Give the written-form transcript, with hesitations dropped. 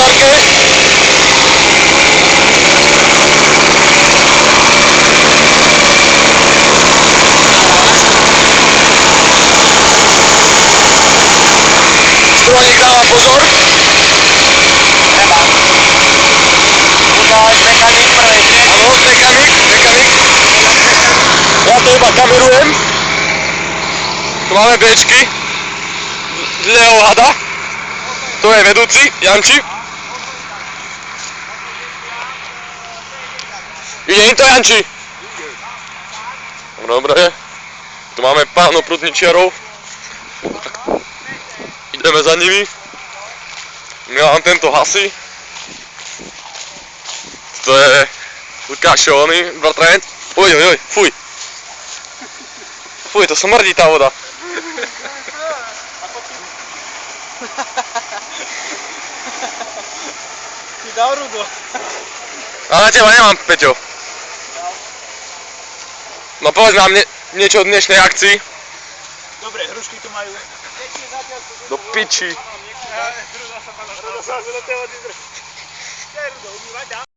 Marke. Strojník dáva pozor. Nemá. Ukáž mechanik prvej triedy. Áno, mechanik. Ja to iba kamerujem. Tu máme Bčky. Zlého hada. To je vedúci, Janči. Ide im to, Janči? Dobre. Tu máme pánov prudničiarov. Ideme za nimi. Milan tento hasí. To je Lukášovný bratranec. Oj, fuj. Fuj, to smrdí tá voda. Ti dal rudo. Ale na teba nemám, Peťo. No povedz nám niečo o dnešnej akcii. Dobre, hrušky tu majú. Do piči. Rudo sa do tej vody zdrží. Rudo, umývať,